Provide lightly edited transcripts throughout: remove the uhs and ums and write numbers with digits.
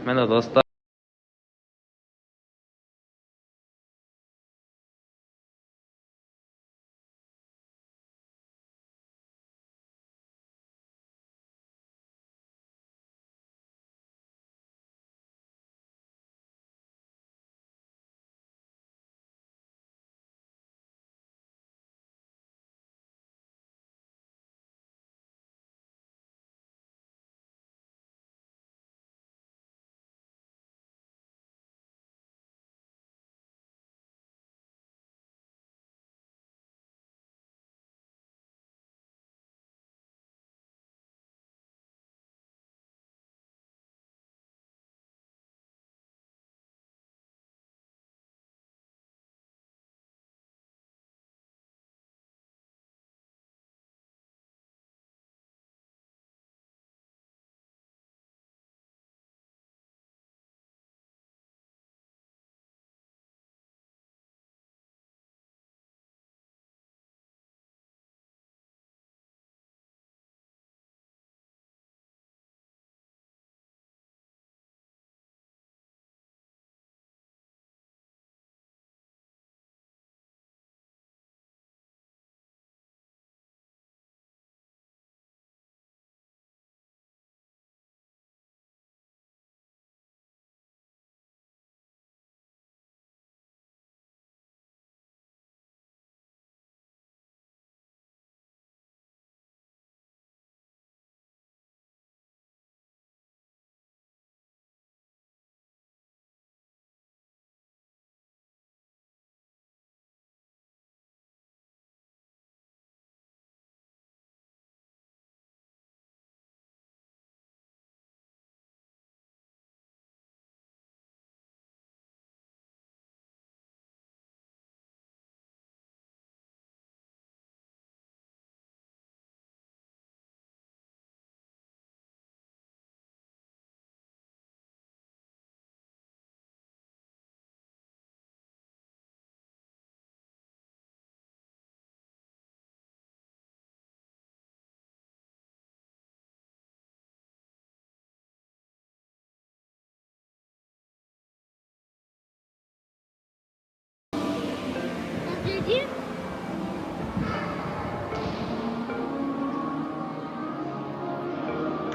Mana do'stlar,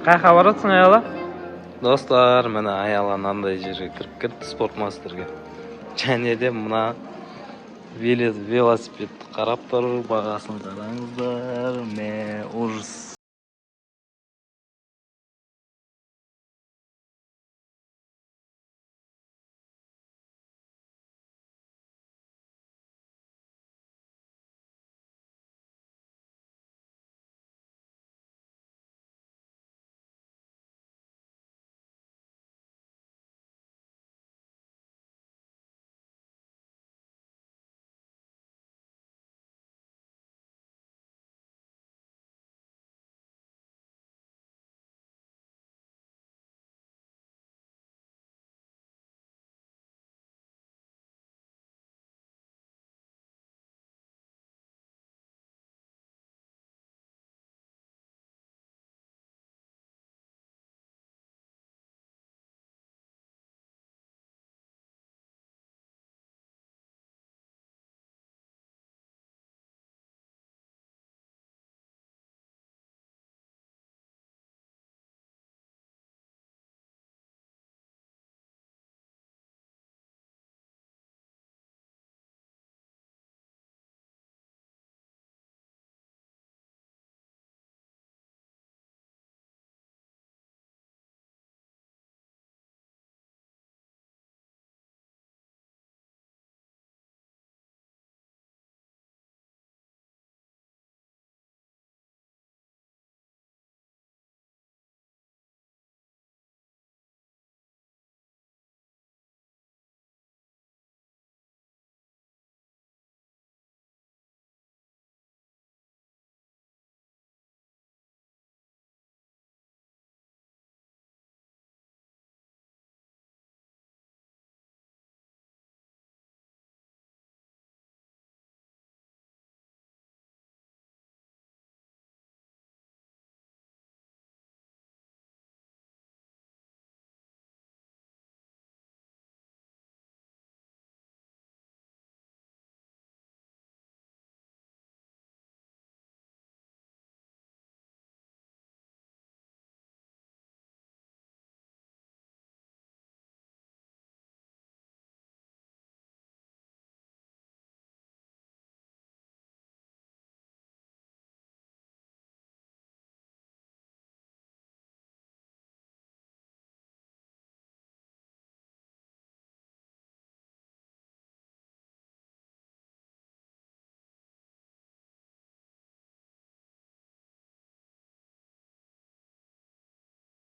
qayerga boryapsan ayol? Do'stlar, mana ayol anday yerga kirib ketdi, sportmasterga. Және де мына velosipedni qarab tur, бағасын qarangizlar. Ужас.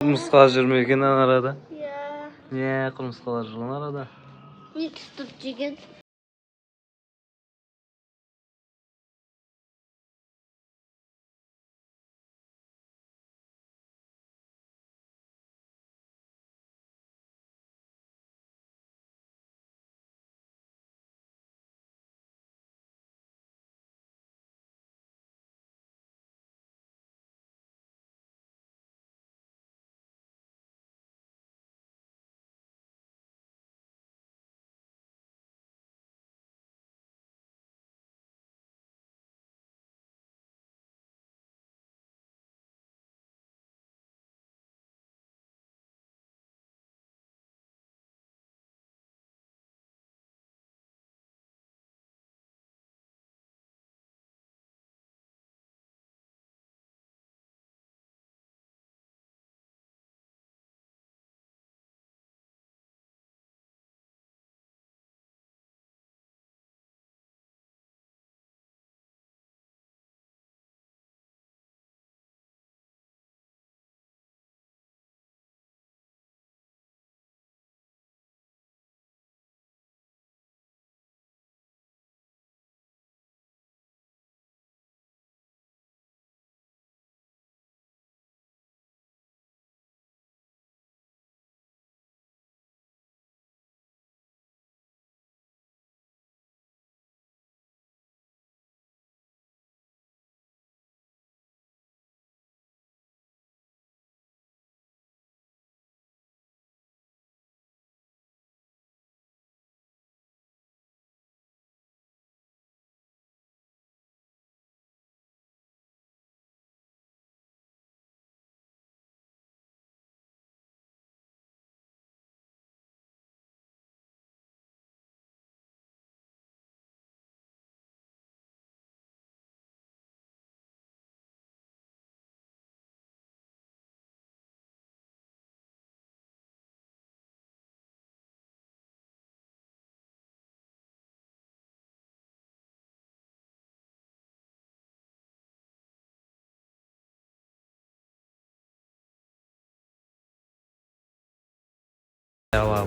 Құмырсқа жүр ме екен ана арада? Иә. Не, құмырсқалар жүр ана арада. Не тұтып жеген?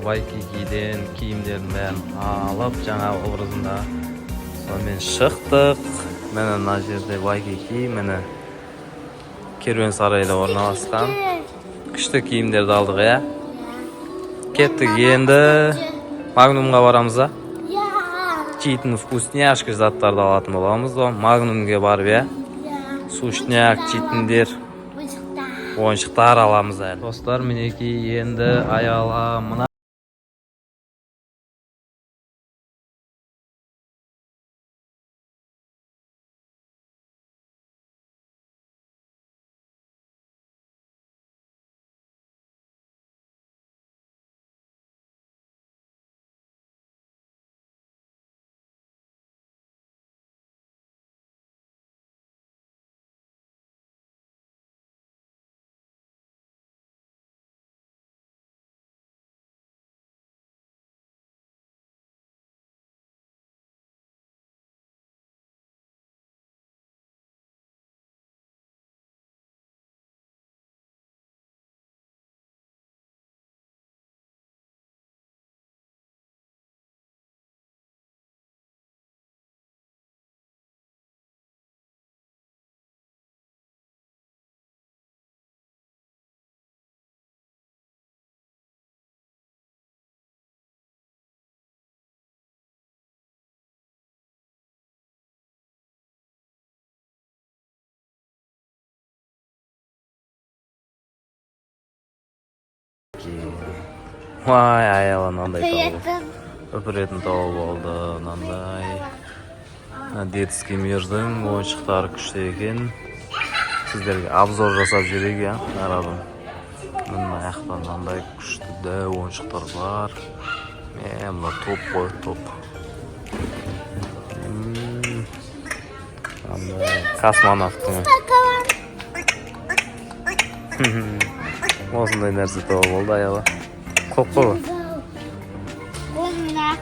Вайкикиден киімдерін бәрін алып, жаңа образында сонымен шықтық. Міне мына жерде Вайкики, міне керуен сарайда орналасқан. Күшті киімдерді алдық, иә? Кеттік енді Магнумға барамыз, а? Жейтін вкусняшка заттарды алатын боламыз. Магнумге барып, иә? Сушняк, жейтіндер, ойыншықтар аламыз әлі. Достар, мінекей енді аяла мына Vay аяла мынандай тауып. Өпіретін тауып алды мынандай. Детский мирдің ойыншықтары күшті екен. Сіздерге обзор жасап жүрейік, я? Арадым. Мына аяқтан мынандай күшті де ойыншықтар бар. Мына топ қой, топ. Космонавтың. Осындай нәрсе тауып алды аяла. Көп қой.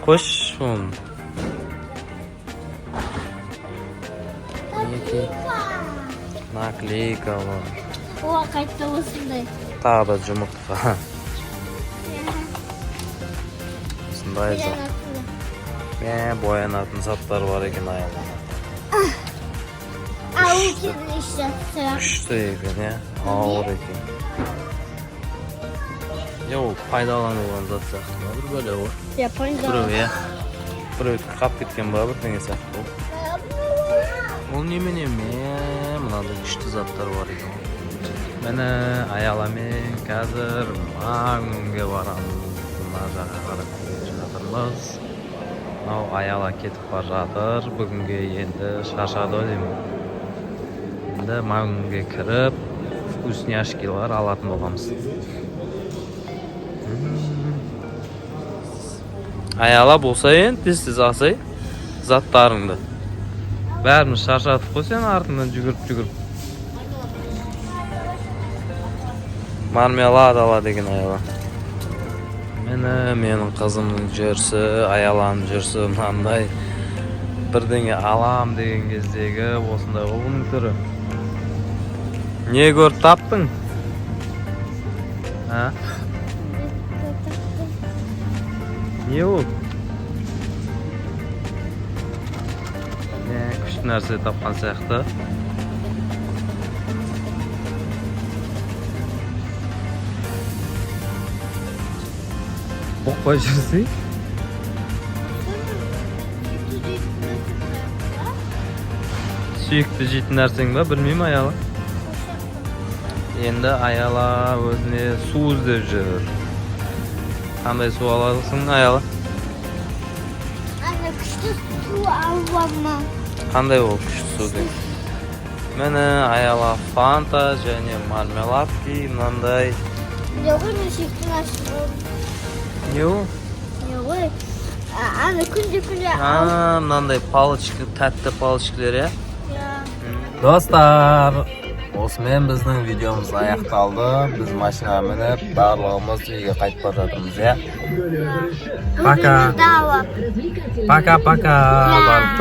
Қош он. Наклейка бар. О, қайтты осындай. Tағы да жұмыртқа. Осындай зат. Боянатын заттар бар екен аяғына. Күшті екен, ауыр екен. Ол пайдаланылған зат сияқты. Бір бөле ғой. Біреу қап кеткен ба бірдеңе сияқты. Ол немене мынандай күшті заттар бар екен. Мені аяламен қазір маңға барамыз. Мына жаққа қарап жатырмыз. Мынау аяла кетіп бара жатыр. Бүгінге енді шаршады деймін. Енді маңға кіріп вкусняшкилар алатын боламыз. Аяла болса енді тез алсай заттарыңды. Бәріміз шаршадық қой сен артынан жүгіріп. Мармелад ала деген аяла. Менің қызымның жүрсі, аяланың жүрсі мынандай бірдеңе алам деген кездегі осындай оның түрі. Не көріп таптың? Не ол? Күшті нәрсе тапқан сияқты. Оқпай жүрсей? Сүйікті жейтін нәрсең ба? Білмеймін аяла. Енді аяла өзіне су іздеп жүр. Қандай су аласың аяла? Anne күшті су аламын. Қандай ол күшті су дейін? Мені аяла фанта және мармеладки мынандай. Yoğun ışıklı aşkım. Не ол? Yoğun. Anne күнде Мынандай палочка, тәтті палочкалар, я? Достар, осымен біздің видеомыз аяқталды. Біз машинаға мініп, барлығымыз үйге қайтып бара жатырмыз, я? Пока. Пока. Барып